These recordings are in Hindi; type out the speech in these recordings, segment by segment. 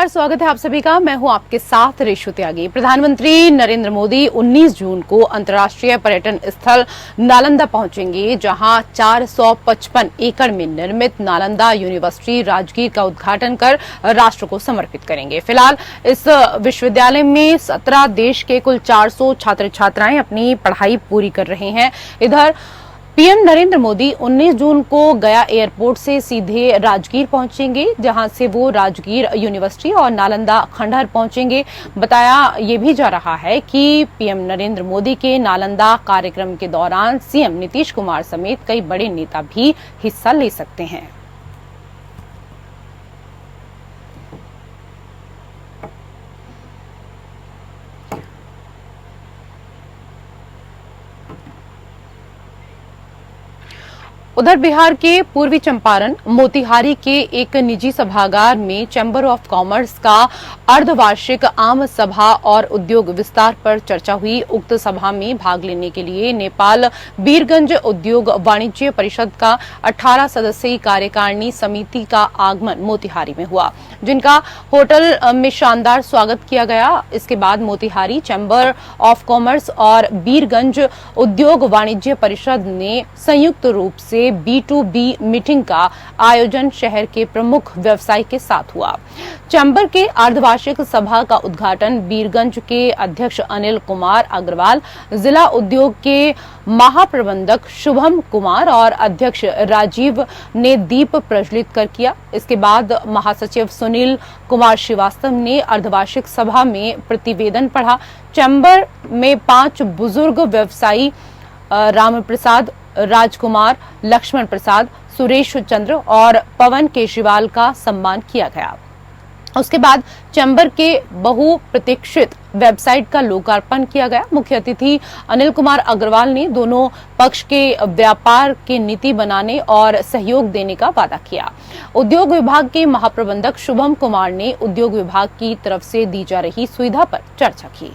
नमस्कार, स्वागत है आप सभी का। मैं हूं आपके साथ रेशु त्यागी। प्रधानमंत्री नरेंद्र मोदी 19 जून को अंतर्राष्ट्रीय पर्यटन स्थल नालंदा पहुंचेंगे, जहां 455 एकड़ में निर्मित नालंदा यूनिवर्सिटी राजगीर का उद्घाटन कर राष्ट्र को समर्पित करेंगे। फिलहाल इस विश्वविद्यालय में 17 देश के कुल 400 छात्र छात्राएं अपनी पढ़ाई पूरी कर रहे हैं। इधर पीएम नरेंद्र मोदी 19 जून को गया एयरपोर्ट से सीधे राजगीर पहुंचेंगे, जहां से वो राजगीर यूनिवर्सिटी और नालंदा खंडहर पहुंचेंगे। बताया ये भी जा रहा है कि पीएम नरेंद्र मोदी के नालंदा कार्यक्रम के दौरान सीएम नीतीश कुमार समेत कई बड़े नेता भी हिस्सा ले सकते हैं। उधर बिहार के पूर्वी चंपारण मोतिहारी के एक निजी सभागार में चैम्बर ऑफ कॉमर्स का अर्धवार्षिक आम सभा और उद्योग विस्तार पर चर्चा हुई। उक्त सभा में भाग लेने के लिए नेपाल बीरगंज उद्योग वाणिज्य परिषद का 18 सदस्यीय कार्यकारिणी समिति का आगमन मोतिहारी में हुआ, जिनका होटल में शानदार स्वागत किया गया। इसके बाद मोतिहारी चैम्बर ऑफ कॉमर्स और बीरगंज उद्योग वाणिज्य परिषद ने संयुक्त रूप से B2B मीटिंग का आयोजन शहर के प्रमुख व्यवसायी के साथ हुआ। चैम्बर के अर्धवार्षिक सभा का उद्घाटन बीरगंज के अध्यक्ष अनिल कुमार अग्रवाल, जिला उद्योग के महाप्रबंधक शुभम कुमार और अध्यक्ष राजीव ने दीप प्रज्वलित कर किया। इसके बाद महासचिव सुनील कुमार श्रीवास्तव ने अर्धवार्षिक सभा में प्रतिवेदन पढ़ा। चैम्बर में 5 बुजुर्ग व्यवसायी राम प्रसाद, राजकुमार, लक्ष्मण प्रसाद, सुरेश चंद्र और पवन केजरीवाल का सम्मान किया गया। उसके बाद चैम्बर के बहुप्रतीक्षित वेबसाइट का लोकार्पण किया गया। मुख्य अतिथि अनिल कुमार अग्रवाल ने दोनों पक्ष के व्यापार की नीति बनाने और सहयोग देने का वादा किया। उद्योग विभाग के महाप्रबंधक शुभम कुमार ने उद्योग विभाग की तरफ से दी जा रही सुविधा पर चर्चा की।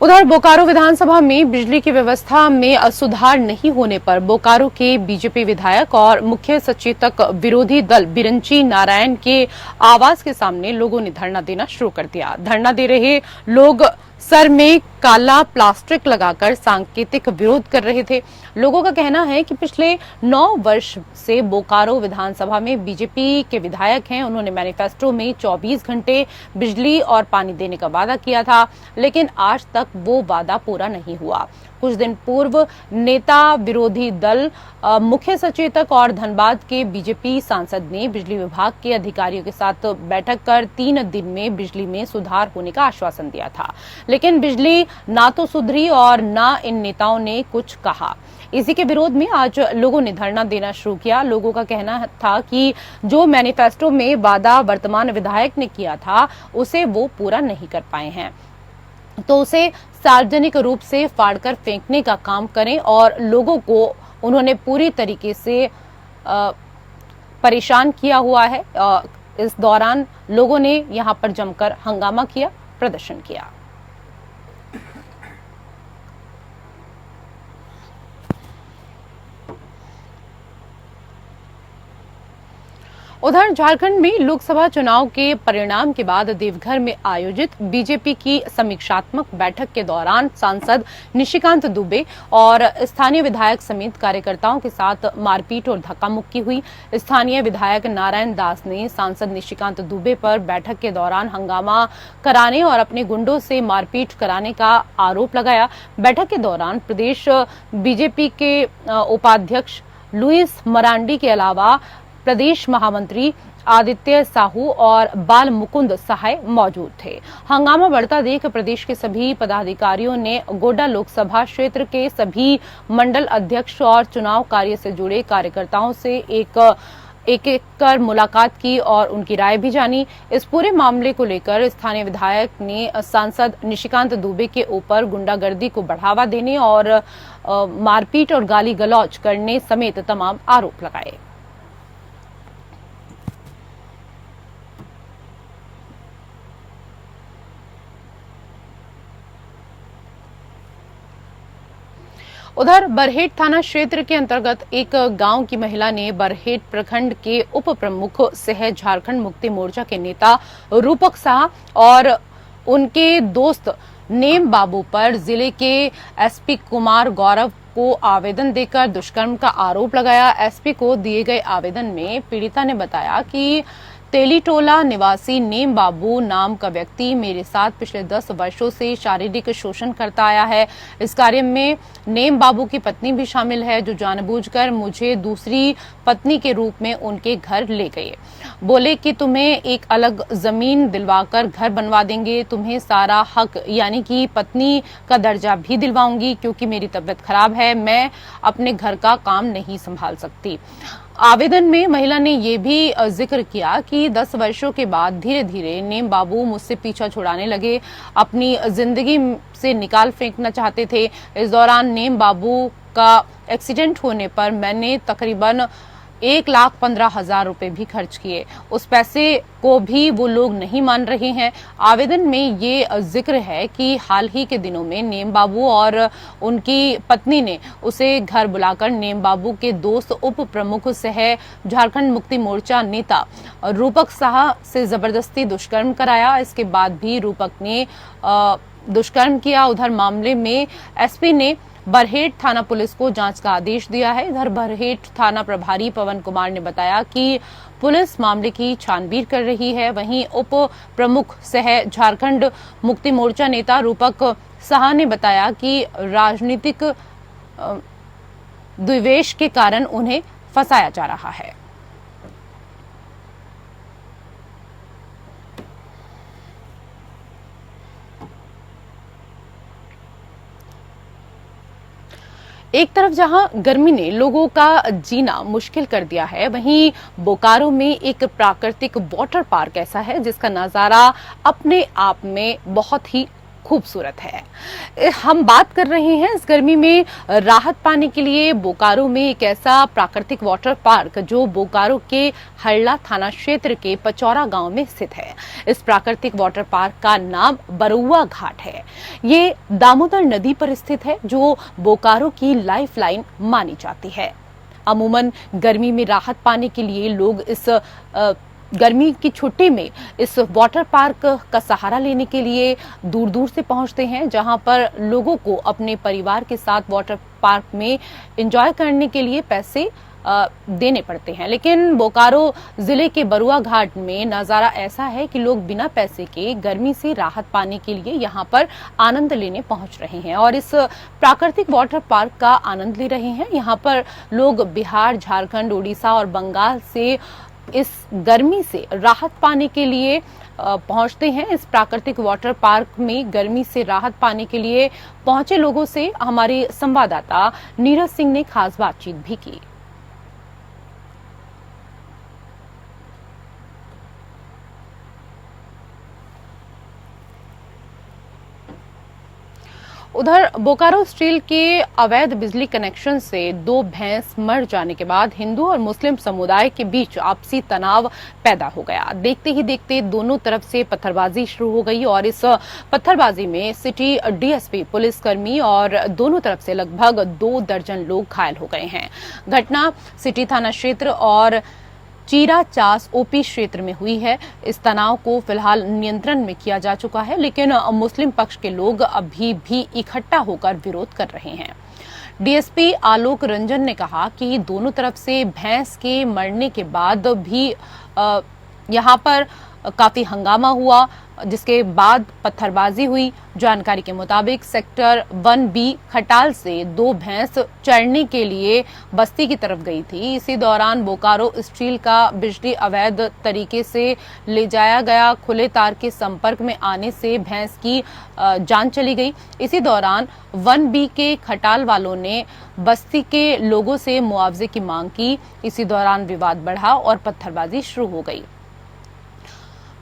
उधर बोकारो विधानसभा में बिजली की व्यवस्था में सुधार नहीं होने पर बोकारो के बीजेपी विधायक और मुख्य सचेतक विरोधी दल बिरंची नारायण के आवास के सामने लोगों ने धरना देना शुरू कर दिया। धरना दे रहे लोग सर में काला प्लास्टिक लगाकर सांकेतिक विरोध कर रहे थे। लोगों का कहना है कि पिछले 9 वर्ष से बोकारो विधानसभा में बीजेपी के विधायक हैं। उन्होंने मैनिफेस्टो में 24 घंटे बिजली और पानी देने का वादा किया था, लेकिन आज तक वो वादा पूरा नहीं हुआ। कुछ दिन पूर्व नेता विरोधी दल मुख्य सचेतक और धनबाद के बीजेपी सांसद ने बिजली विभाग के अधिकारियों के साथ बैठक कर 3 दिन में बिजली में सुधार होने का आश्वासन दिया था, लेकिन बिजली ना तो सुधरी और ना इन नेताओं ने कुछ कहा। इसी के विरोध में आज लोगों ने धरना देना शुरू किया। लोगों का कहना था कि जो मैनिफेस्टो में वादा वर्तमान विधायक ने किया था, उसे वो पूरा नहीं कर पाए हैं, तो उसे सार्वजनिक रूप से फाड़कर फेंकने का काम करें। और लोगों को उन्होंने पूरी तरीके से परेशान किया हुआ है। इस दौरान लोगों ने यहां पर जमकर हंगामा किया, प्रदर्शन किया। उधर झारखंड में लोकसभा चुनाव के परिणाम के बाद देवघर में आयोजित बीजेपी की समीक्षात्मक बैठक के दौरान सांसद निशिकांत दुबे और स्थानीय विधायक समेत कार्यकर्ताओं के साथ मारपीट और धक्का मुक्की हुई। स्थानीय विधायक नारायण दास ने सांसद निशिकांत दुबे पर बैठक के दौरान हंगामा कराने और अपने गुंडों से मारपीट कराने का आरोप लगाया। बैठक के दौरान प्रदेश बीजेपी के उपाध्यक्ष लुइस मरांडी के अलावा प्रदेश महामंत्री आदित्य साहू और बाल मुकुंद सहाय मौजूद थे। हंगामा बढ़ता देख प्रदेश के सभी पदाधिकारियों ने गोड्डा लोकसभा क्षेत्र के सभी मंडल अध्यक्ष और चुनाव कार्य से जुड़े कार्यकर्ताओं से एक कर मुलाकात की और उनकी राय भी जानी। इस पूरे मामले को लेकर स्थानीय विधायक ने सांसद निशिकांत दुबे के ऊपर गुंडागर्दी को बढ़ावा देने और मारपीट और गाली गलौज करने समेत तमाम आरोप लगाए। उधर बरहेट थाना क्षेत्र के अंतर्गत एक गांव की महिला ने बरहेट प्रखंड के उप प्रमुख सह झारखंड मुक्ति मोर्चा के नेता रूपक शाह और उनके दोस्त नेम बाबू पर जिले के एसपी कुमार गौरव को आवेदन देकर दुष्कर्म का आरोप लगाया। एसपी को दिए गए आवेदन में पीड़िता ने बताया कि तेलीटोला निवासी नेम बाबू नाम का व्यक्ति मेरे साथ पिछले 10 वर्षों से शारीरिक शोषण करता आया है। इस कार्य में नेम बाबू की पत्नी भी शामिल है, जो जानबूझकर मुझे दूसरी पत्नी के रूप में उनके घर ले गए। बोले कि तुम्हें एक अलग जमीन दिलवाकर घर बनवा देंगे, तुम्हें सारा हक यानी कि पत्नी का दर्जा भी दिलवाऊंगी, क्योंकि मेरी तबीयत खराब है, मैं अपने घर का काम नहीं संभाल सकती। आवेदन में महिला ने यह भी जिक्र किया कि 10 वर्षों के बाद धीरे धीरे नेम बाबू मुझसे पीछा छुड़ाने लगे, अपनी जिंदगी से निकाल फेंकना चाहते थे। इस दौरान नेम बाबू का एक्सीडेंट होने पर मैंने तकरीबन 1,15,000 रुपए भी खर्च किए। उस पैसे को भी वो लोग नहीं मान रहे हैं। आवेदन में ये जिक्र है कि हाल ही के दिनों में नेम बाबू और उनकी पत्नी ने उसे घर बुलाकर नेम बाबू के दोस्त उप प्रमुख सह झारखंड मुक्ति मोर्चा नेता रूपक शाह से जबरदस्ती दुष्कर्म कराया। इसके बाद भी रूपक ने दुष्कर्म किया। उधर मामले में एसपी ने बरहेट थाना पुलिस को जांच का आदेश दिया है। इधर बरहेट थाना प्रभारी पवन कुमार ने बताया कि पुलिस मामले की छानबीन कर रही है। वहीं उप प्रमुख सह झारखंड मुक्ति मोर्चा नेता रूपक शाह ने बताया कि राजनीतिक द्वेष के कारण उन्हें फंसाया जा रहा है। एक तरफ जहां गर्मी ने लोगों का जीना मुश्किल कर दिया है, वहीं बोकारो में एक प्राकृतिक वाटर पार्क ऐसा है जिसका नजारा अपने आप में बहुत ही खूबसूरत है। हम बात कर रहे हैं इस गर्मी में राहत पाने के लिए बोकारो में एक ऐसा प्राकृतिक वाटर पार्क जो बोकारो के हल्ला थाना क्षेत्र के पचौरा गांव में स्थित है। इस प्राकृतिक वाटर पार्क का नाम बरुआ घाट है। ये दामोदर नदी पर स्थित है, जो बोकारो की लाइफलाइन मानी जाती है। अमूमन गर्मी में राहत पाने के लिए लोग इस गर्मी की छुट्टी में इस वाटर पार्क का सहारा लेने के लिए दूर दूर से पहुंचते हैं, जहां पर लोगों को अपने परिवार के साथ वाटर पार्क में एंजॉय करने के लिए पैसे देने पड़ते हैं। लेकिन बोकारो जिले के बरुआ घाट में नजारा ऐसा है कि लोग बिना पैसे के गर्मी से राहत पाने के लिए यहां पर आनंद लेने पहुंच रहे हैं और इस प्राकृतिक वाटर पार्क का आनंद ले रहे हैं। यहां पर लोग बिहार, झारखंड, उड़ीसा और बंगाल से इस गर्मी से राहत पाने के लिए पहुंचते हैं। इस प्राकृतिक वाटर पार्क में गर्मी से राहत पाने के लिए पहुंचे लोगों से हमारे संवाददाता नीरज सिंह ने खास बातचीत भी की। उधर बोकारो स्टील के अवैध बिजली कनेक्शन से 2 भैंस मर जाने के बाद हिंदू और मुस्लिम समुदाय के बीच आपसी तनाव पैदा हो गया। देखते ही देखते दोनों तरफ से पत्थरबाजी शुरू हो गई और इस पत्थरबाजी में सिटी डीएसपी, पुलिसकर्मी और दोनों तरफ से लगभग 2 दर्जन लोग घायल हो गए हैं। घटना सिटी थाना क्षेत्र और चीरा चास ओपी क्षेत्र में हुई है। इस तनाव को फिलहाल नियंत्रण में किया जा चुका है, लेकिन मुस्लिम पक्ष के लोग अभी भी इकट्ठा होकर विरोध कर रहे हैं। डीएसपी आलोक रंजन ने कहा कि दोनों तरफ से भैंस के मरने के बाद भी यहां पर काफी हंगामा हुआ, जिसके बाद पत्थरबाजी हुई। जानकारी के मुताबिक सेक्टर 1B खटाल से 2 भैंस चरने के लिए बस्ती की तरफ गई थी। इसी दौरान बोकारो स्टील का बिजली अवैध तरीके से ले जाया गया। खुले तार के संपर्क में आने से भैंस की जान चली गई। इसी दौरान 1B के खटाल वालों ने बस्ती के लोगों से मुआवजे की मांग की। इसी दौरान विवाद बढ़ा और पत्थरबाजी शुरू हो गई।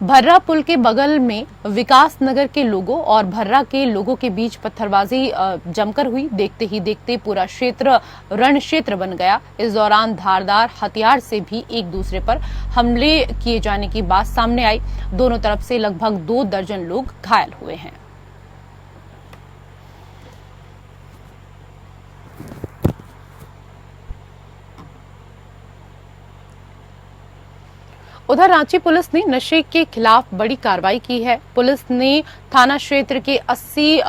भर्रा पुल के बगल में विकास नगर के लोगों और भर्रा के लोगों के बीच पत्थरबाजी जमकर हुई। देखते ही देखते पूरा क्षेत्र रण क्षेत्र बन गया। इस दौरान धारदार हथियार से भी एक दूसरे पर हमले किए जाने की बात सामने आई। दोनों तरफ से लगभग 2 दर्जन लोग घायल हुए हैं। उधर रांची पुलिस ने नशे के खिलाफ बड़ी कार्रवाई की है। पुलिस ने थाना क्षेत्र के 80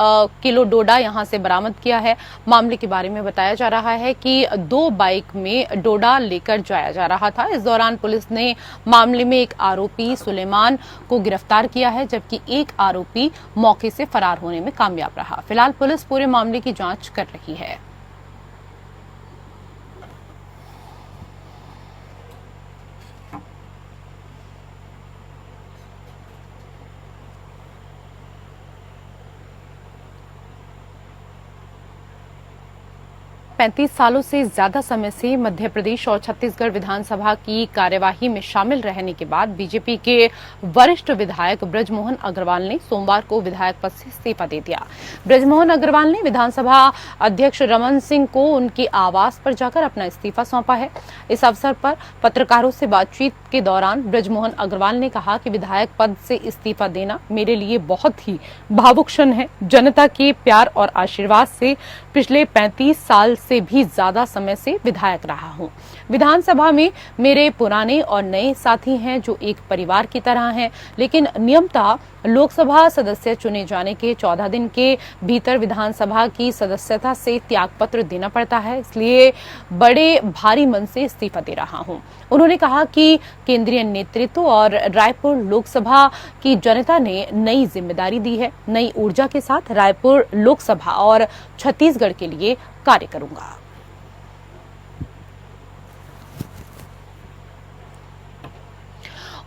किलो डोडा यहां से बरामद किया है। मामले के बारे में बताया जा रहा है कि 2 बाइक में डोडा लेकर जाया जा रहा था। इस दौरान पुलिस ने मामले में एक आरोपी सुलेमान को गिरफ्तार किया है, जबकि एक आरोपी मौके से फरार होने में कामयाब रहा। फिलहाल पुलिस पूरे मामले की जांच कर रही है। 35 सालों से ज्यादा समय से मध्य प्रदेश और छत्तीसगढ़ विधानसभा की कार्यवाही में शामिल रहने के बाद बीजेपी के वरिष्ठ विधायक बृजमोहन अग्रवाल ने सोमवार को विधायक पद से इस्तीफा दे दिया। बृजमोहन अग्रवाल ने विधानसभा अध्यक्ष रमन सिंह को उनके आवास पर जाकर अपना इस्तीफा सौंपा है। इस अवसर पर पत्रकारों से बातचीत के दौरान बृजमोहन अग्रवाल ने कहा कि विधायक पद से इस्तीफा देना मेरे लिए बहुत ही भावुक क्षण है। जनता के प्यार और आशीर्वाद से पिछले 35 साल से भी ज्यादा समय से विधायक रहा हूं। विधानसभा में मेरे पुराने और नए साथी हैं जो एक परिवार की तरह हैं, लेकिन नियमतः लोकसभा सदस्य चुने जाने के 14 दिन के भीतर विधानसभा की सदस्यता से त्यागपत्र देना पड़ता है, इसलिए बड़े भारी मन से इस्तीफा दे रहा हूं। उन्होंने कहा कि केंद्रीय नेतृत्व और रायपुर लोकसभा की जनता ने नई जिम्मेदारी दी है। नई ऊर्जा के साथ रायपुर लोकसभा और छत्तीसगढ़ के लिए कार्य करूंगा।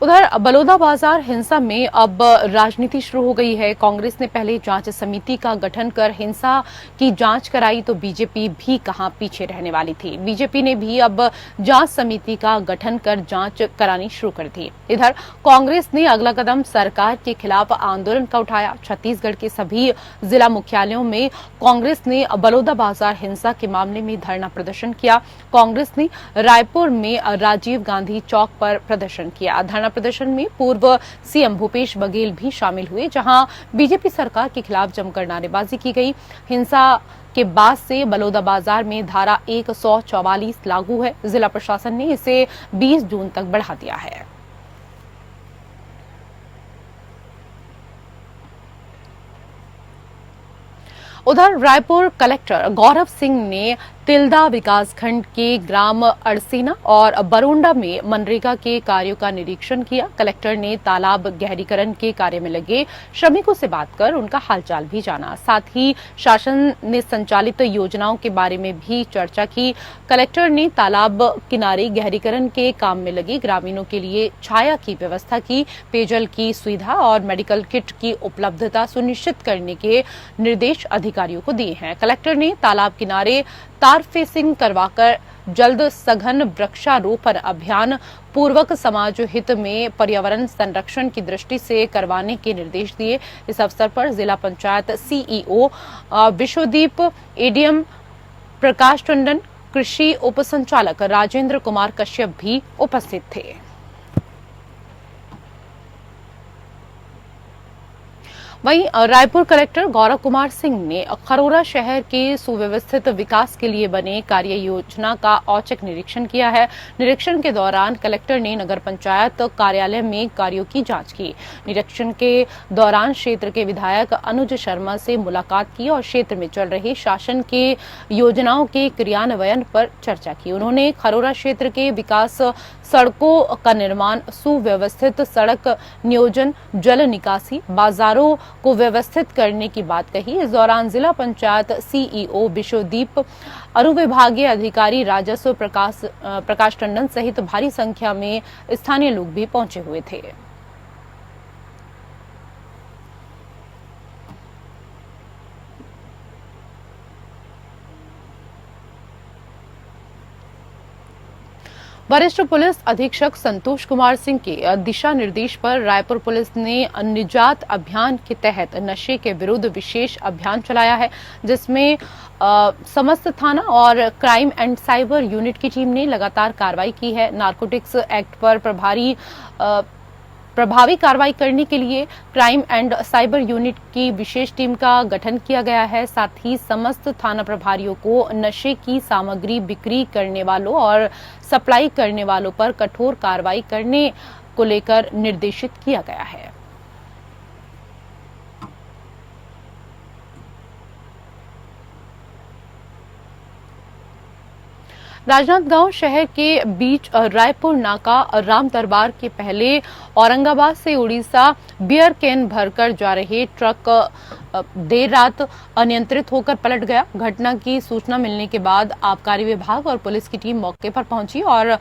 उधर बलौदाबाजार हिंसा में अब राजनीति शुरू हो गई है। कांग्रेस ने पहले जांच समिति का गठन कर हिंसा की जांच कराई तो बीजेपी भी कहां पीछे रहने वाली थी। बीजेपी ने भी अब जांच समिति का गठन कर जांच करानी शुरू कर दी। इधर कांग्रेस ने अगला कदम सरकार के खिलाफ आंदोलन का उठाया। छत्तीसगढ़ के सभी जिला मुख्यालयों में कांग्रेस ने बलौदाबाजार हिंसा के मामले में धरना प्रदर्शन किया। कांग्रेस ने रायपुर में राजीव गांधी चौक पर प्रदर्शन किया। धरना प्रदर्शन में पूर्व सीएम भूपेश बघेल भी शामिल हुए, जहां बीजेपी सरकार के खिलाफ जमकर नारेबाजी की गई। हिंसा के बाद से बलौदाबाजार में धारा 144 लागू है। जिला प्रशासन ने इसे 20 जून तक बढ़ा दिया है। उधर रायपुर कलेक्टर गौरव सिंह ने तिल्दा विकासखंड के ग्राम अड़सीना और बरोंडा में मनरेगा के कार्यों का निरीक्षण किया। कलेक्टर ने तालाब गहरीकरण के कार्य में लगे श्रमिकों से बात कर उनका हालचाल भी जाना। साथ ही शासन ने संचालित योजनाओं के बारे में भी चर्चा की। कलेक्टर ने तालाब किनारे गहरीकरण के काम में लगे ग्रामीणों के लिए छाया की व्यवस्था की। पेयजल की सुविधा और मेडिकल किट की उपलब्धता सुनिश्चित करने के निर्देश अधिकारियों को दिए हैं। कलेक्टर ने तालाब किनारे तार फेसिंग करवाकर जल्द सघन वृक्षारोपण अभियान पूर्वक समाज हित में पर्यावरण संरक्षण की दृष्टि से करवाने के निर्देश दिए। इस अवसर पर जिला पंचायत सीईओ विश्वदीप, एडीएम प्रकाश टंडन, कृषि उप संचालक राजेंद्र कुमार कश्यप भी उपस्थित थे। वहीं रायपुर कलेक्टर गौरव कुमार सिंह ने खरोरा शहर के सुव्यवस्थित विकास के लिए बने कार्य योजना का औचक निरीक्षण किया है। निरीक्षण के दौरान कलेक्टर ने नगर पंचायत कार्यालय में कार्यों की जांच की। निरीक्षण के दौरान क्षेत्र के विधायक अनुज शर्मा से मुलाकात की और क्षेत्र में चल रहे शासन के योजनाओं के क्रियान्वयन पर चर्चा की। उन्होंने खरोरा क्षेत्र के विकास, सड़कों का निर्माण, सुव्यवस्थित सड़क नियोजन, जल निकासी, बाजारों को व्यवस्थित करने की बात कही। इस दौरान जिला पंचायत सीईओ विश्वदीप, अनुविभागीय अधिकारी राजस्व प्रकाश टंडन सहित भारी संख्या में स्थानीय लोग भी पहुंचे हुए थे। वरिष्ठ पुलिस अधीक्षक संतोष कुमार सिंह के दिशा निर्देश पर रायपुर पुलिस ने निजात अभियान के तहत नशे के विरुद्ध विशेष अभियान चलाया है, जिसमें समस्त थाना और क्राइम एंड साइबर यूनिट की टीम ने लगातार कार्रवाई की है। नारकोटिक्स एक्ट पर प्रभावी कार्रवाई करने के लिए क्राइम एंड साइबर यूनिट की विशेष टीम का गठन किया गया है। साथ ही समस्त थाना प्रभारियों को नशे की सामग्री बिक्री करने वालों और सप्लाई करने वालों पर कठोर कार्रवाई करने को लेकर निर्देशित किया गया है। राजनांदगांव शहर के बीच रायपुर नाका राम दरबार के पहले औरंगाबाद से उड़ीसा बियर कैन भरकर जा रहे ट्रक देर रात अनियंत्रित होकर पलट गया। घटना की सूचना मिलने के बाद आबकारी विभाग और पुलिस की टीम मौके पर पहुंची और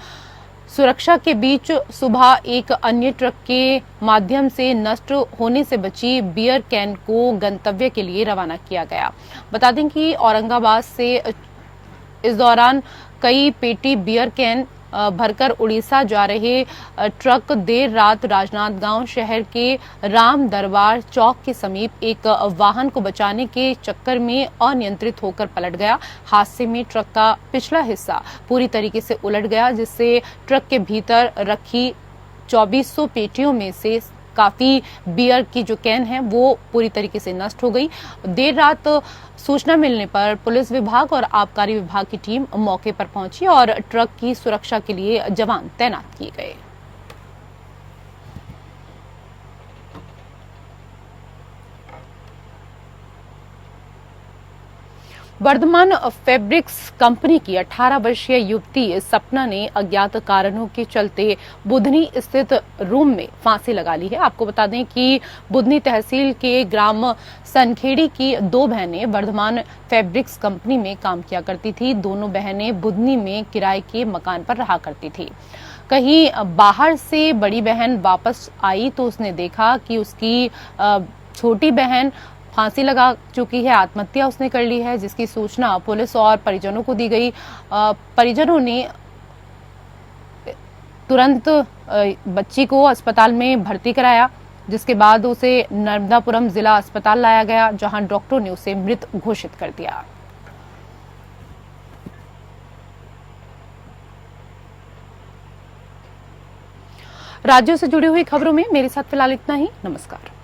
सुरक्षा के बीच सुबह एक अन्य ट्रक के माध्यम से नष्ट होने से बची बियर कैन को गंतव्य के लिए रवाना किया गया। बता दें कि औरंगाबाद से इस दौरान कई पेटी बियर कैन भरकर उड़ीसा जा रहे ट्रक देर रात राजनांदगांव शहर के राम दरबार चौक के समीप एक वाहन को बचाने के चक्कर में अनियंत्रित होकर पलट गया। हादसे में ट्रक का पिछला हिस्सा पूरी तरीके से उलट गया, जिससे ट्रक के भीतर रखी 2400 पेटियों में से काफी बियर की जो कैन है वो पूरी तरीके से नष्ट हो गई। देर रात सूचना मिलने पर पुलिस विभाग और आबकारी विभाग की टीम मौके पर पहुंची और ट्रक की सुरक्षा के लिए जवान तैनात किए गए। वर्धमान फैब्रिक्स कंपनी की 18 वर्षीय युवती सपना ने अज्ञात कारणों के चलते बुधनी स्थित रूम में फांसी लगा ली है। आपको बता दें कि बुधनी तहसील के ग्राम सनखेड़ी की दो बहनें वर्धमान फैब्रिक्स कंपनी में काम किया करती थी। दोनों बहनें बुधनी में किराए के मकान पर रहा करती थी। कहीं बाहर से बड़ी बहन वापस आई तो उसने देखा कि उसकी छोटी बहन फांसी लगा चुकी है, आत्महत्या उसने कर ली है, जिसकी सूचना पुलिस और परिजनों को दी गई। परिजनों ने तुरंत बच्ची को अस्पताल में भर्ती कराया, जिसके बाद उसे नर्मदापुरम जिला अस्पताल लाया गया, जहां डॉक्टरों ने उसे मृत घोषित कर दिया। राज्यों से जुड़ी हुई खबरों में मेरे साथ फिलहाल इतना ही। नमस्कार।